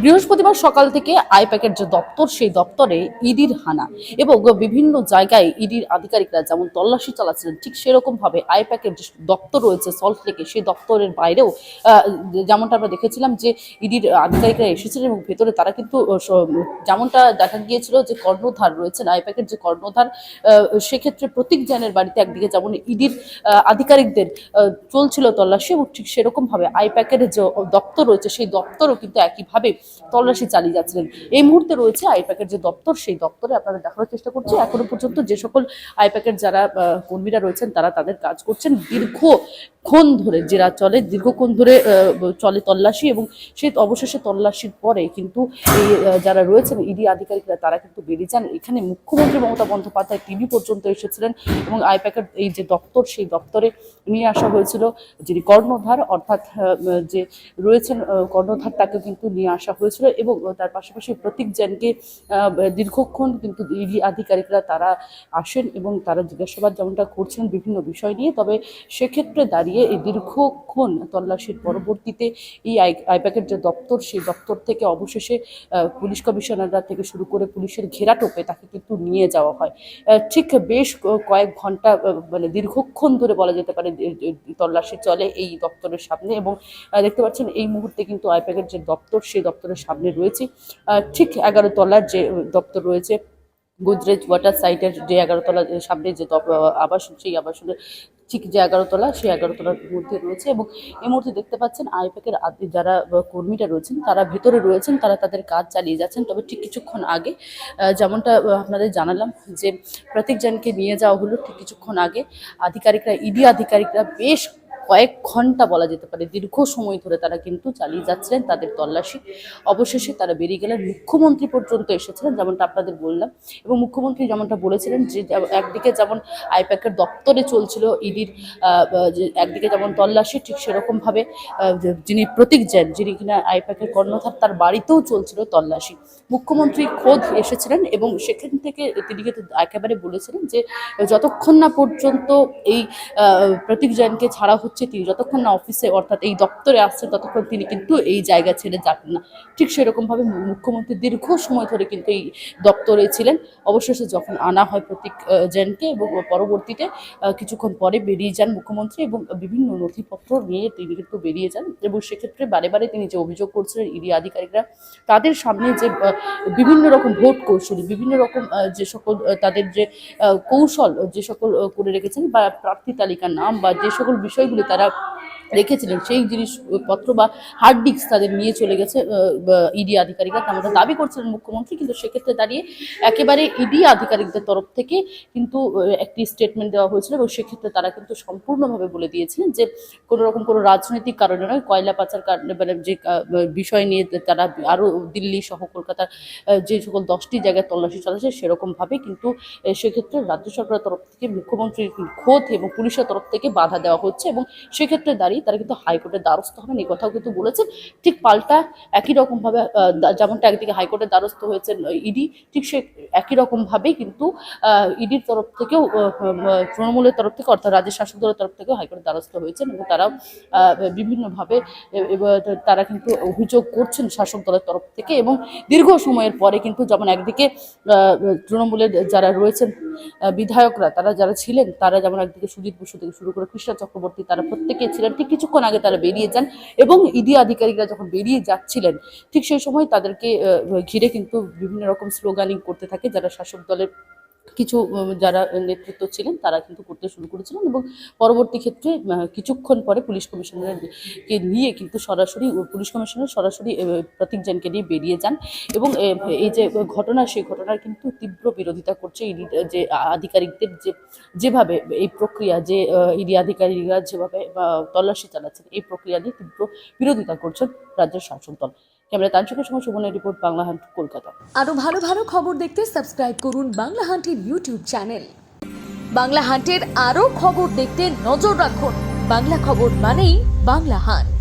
বৃহস্পতিবার সকাল থেকে আইপ্যাকের যে দপ্তর সেই দপ্তরে ইডির হানা এবং বিভিন্ন জায়গায় ইডির আধিকারিকরা যেমন তল্লাশি চালাচ্ছিলেন ঠিক সেরকম ভাবে আইপ্যাকের যে দপ্তর রয়েছে সল্টলেকে সেই দপ্তরের বাইরেও যেমনটা আমরা দেখেছিলাম যে ইডির আধিকারিকরা এসেছিলেন এবং ভেতরে তারা কিন্তু যেমনটা দেখা গিয়েছিল যে কর্ণধার রয়েছেন আইপ্যাকের যে কর্ণধার সেক্ষেত্রে প্রতীক জৈনের বাড়িতে একদিকে যেমন ইডির আধিকারিকদের চলছিল তল্লাশি এবং ঠিক সেরকম ভাবে আইপ্যাকের যে দপ্তর রয়েছে সেই দপ্তরও কিন্তু একইভাবে তল্লাশি চালিয়ে যাচ্ছিলেন। এই মুহূর্তে রয়েছে আইপ্যাকের যে দপ্তর সেই দপ্তরে আপনারা দেখানোর চেষ্টা করছি এখনো পর্যন্ত যে সকল আইপ্যাকের যারা কর্মীরা রয়েছেন তারা তাদের কাজ করছেন দীর্ঘক্ষণ ধরে জেরা চলে দীর্ঘক্ষণ ধরে চলে তল্লাশি এবং সেই অবশেষে তল্লাশির পরে কিন্তু এই যারা রয়েছেন ইডি আধিকারিকরা তারা কিন্তু বেরিয়ে যান। এখানে মুখ্যমন্ত্রী মমতা বন্দ্যোপাধ্যায় তিনি পর্যন্ত এসেছিলেন এবং আইপ্যাকের এই যে দপ্তর সেই দপ্তরে নিয়ে আসা হয়েছিল যিনি কর্ণধার অর্থাৎ যে রয়েছেন কর্ণধার তাকে কিন্তু নিয়ে আসা হয়েছিল এবং তার পাশাপাশি প্রতীক জৈনকে দীর্ঘক্ষণ কিন্তু ইডি আধিকারিকরা তারা আসেন এবং তারা জিজ্ঞাসাবাদ যেমনটা করছেন বিভিন্ন বিষয় নিয়ে। তবে সেক্ষেত্রে দাঁড়িয়ে এই দীর্ঘক্ষণ তল্লাশির পরবর্তীতে এই আইপ্যাকের যে দপ্তর সেই দপ্তর থেকে অবশেষে পুলিশ কমিশনাররা থেকে শুরু করে পুলিশের ঘেরাটোপে তাকে কিন্তু নিয়ে যাওয়া হয়। ঠিক বেশ কয়েক ঘন্টা মানে দীর্ঘক্ষণ ধরে বলা যেতে পারে তল্লাশি চলে এই দপ্তরের সামনে এবং দেখতে পাচ্ছেন এই মুহূর্তে কিন্তু আইপ্যাকের যে দপ্তর সেই দপ্তরের সামনে রয়েছে ঠিক 11 তলার যে দপ্তর রয়েছে গোদরেজ ওয়াটার সাইটের যে 11 তলার সামনে যে আবাসন সেই আবাসনের ঠিক যে 11 তলা সেই 11 তলার মধ্যে রয়েছে এবং এই মুহূর্তে দেখতে পাচ্ছেন আইপ্যাকের যারা কর্মীরা রয়েছেন তারা ভেতরে রয়েছেন তারা তাদের কাজ চালিয়ে যাচ্ছেন। তবে ঠিক কিছুক্ষণ আগে যেমনটা আপনাদের জানালাম যে প্রতীক জৈনকে নিয়ে যাওয়া হলো ঠিক কিছুক্ষণ আগে আধিকারিকরা ইডি আধিকারিকরা বেশ কয়েক ঘন্টা বলা যেতে পারে দীর্ঘ সময় ধরে তারা কিন্তু চালিয়ে যাচ্ছিলেন তাদের তল্লাশি। অবশেষে তারা বেরিয়ে গেলেন মুখ্যমন্ত্রী পর্যন্ত এসেছিলেন যেমনটা আপনাদের বললাম এবং মুখ্যমন্ত্রী যেমনটা বলেছিলেন যে একদিকে যেমন আইপ্যাকের দপ্তরে চলছিল ইডির একদিকে যেমন তল্লাশি ঠিক সেরকমভাবে যিনি প্রতীক জৈন যিনি কিনা আইপ্যাকের কর্ণধার তার বাড়িতেও চলছিল তল্লাশি। মুখ্যমন্ত্রী খোদ এসেছিলেন এবং সেখান থেকে তিনি কিন্তু একেবারে বলেছিলেন যে যতক্ষণ না পর্যন্ত এই প্রতীক জৈনকে ছাড়া হচ্ছে তিনি যতক্ষণ না অফিসে অর্থাৎ এই দপ্তরে আসছেন ততক্ষণ তিনি কিন্তু এই জায়গা ছেড়ে যাবেন না। ঠিক সেরকম ভাবে মুখ্যমন্ত্রী দীর্ঘ সময় ধরে কিন্তু এই দপ্তরে ছিলেন। অবশেষে যখন আনা হয় প্রতীক জৈনকে এবং পরবর্তীতে কিছুক্ষণ পরে বেরিয়ে যান মুখ্যমন্ত্রী এবং বিভিন্ন নথিপত্র নিয়ে তিনি কিন্তু বেরিয়ে যান এবং সেক্ষেত্রে বারে বারে তিনি যে অভিযোগ করছিলেন ইডি আধিকারিকরা তাদের সামনে যে বিভিন্ন রকম ভোট কৌশলী বিভিন্ন রকম যে সকল তাদের যে কৌশল যে সকল করে রেখেছেন বা প্রার্থী তালিকার নাম বা যে সকল বিষয়গুলি তারা রেখেছিলেন সেই জিনিসপত্র বা হার্ড ডিস্ক তাদের নিয়ে চলে গেছে ইডি আধিকারিকরা তেমনটা দাবি করছিলেন মুখ্যমন্ত্রী। কিন্তু সেক্ষেত্রে দাঁড়িয়ে একেবারে ইডি আধিকারিকদের তরফ থেকে কিন্তু একটি স্টেটমেন্ট দেওয়া হয়েছিল এবং সেক্ষেত্রে তারা কিন্তু সম্পূর্ণভাবে বলে দিয়েছিলেন যে কোনো রকম কোনো রাজনৈতিক কারণে নয় কয়লা পাচার মানে যে বিষয় নিয়ে তারা আরও দিল্লি সহ কলকাতার যে সকল 10টি জায়গায় তল্লাশি চালাচ্ছে সেরকমভাবে কিন্তু সেক্ষেত্রে রাজ্য সরকারের তরফ থেকে মুখ্যমন্ত্রীর খোদ এবং পুলিশের তরফ থেকে বাধা দেওয়া হচ্ছে এবং সেক্ষেত্রে দাঁড়িয়ে তারা কিন্তু হাইকোর্টের দ্বারস্থ হবেন এই কথাও কিন্তু বলেছেন। ঠিক পাল্টা একই রকমভাবে যেমনটা একদিকে হাইকোর্টের দ্বারস্থ হয়েছেন ইডি ঠিক সে একই রকমভাবেই কিন্তু ইডির তরফ থেকেও তৃণমূলের তরফ থেকে অর্থাৎ রাজ্যের শাসক দলের তরফ থেকেও হাইকোর্টের দ্বারস্থ হয়েছেন এবং তারাও বিভিন্নভাবে তারা কিন্তু অভিযোগ করছেন শাসক দলের তরফ থেকে এবং দীর্ঘ সময়ের পরে কিন্তু যেমন একদিকে তৃণমূলের যারা রয়েছেন বিধায়করা তারা যারা ছিলেন তারা যেমন একদিকে সুজিত বসু থেকে শুরু করে কৃষ্ণা চক্রবর্তী তারা প্রত্যেকে ছিলেন ঠিক কিছুক্ষণ আগে তারা বেরিয়ে যান এবং ইডি আধিকারিকরা যখন বেরিয়ে যাচ্ছিলেন ঠিক সেই সময় তাদেরকে ঘিরে কিন্তু বিভিন্ন রকম স্লোগানিং করতে থাকে যারা শাসক দলের কিছু যারা নেতৃত্ব ছিলেন তারা কিন্তু করতে শুরু করেছিলেন এবং পরবর্তী ক্ষেত্রে কিছুক্ষণ পরে পুলিশ কমিশনারকে নিয়ে কিন্তু সরাসরি পুলিশ কমিশনার সরাসরি প্রতীক জৈনকে নিয়ে বেরিয়ে যান এবং এই যে ঘটনা সেই ঘটনার কিন্তু তীব্র বিরোধিতা করছে ইডি যে আধিকারিকদের যেভাবে এই প্রক্রিয়া যে ইডি আধিকারিকরা যেভাবে তল্লাশি চালাচ্ছেন এই প্রক্রিয়া নিয়ে তীব্র বিরোধিতা করছেন রাজ্যের শাসক দল। ক্যামেরা তানসুকের সঙ্গে সুমনের রিপোর্ট, বাংলা হান্ট, কলকাতা। আরো ভালো ভালো খবর দেখতে সাবস্ক্রাইব করুন বাংলা হান্টের ইউটিউব চ্যানেল। বাংলা হান্টের আরো খবর দেখতে নজর রাখুন। বাংলা খবর মানেই বাংলা হান্ট।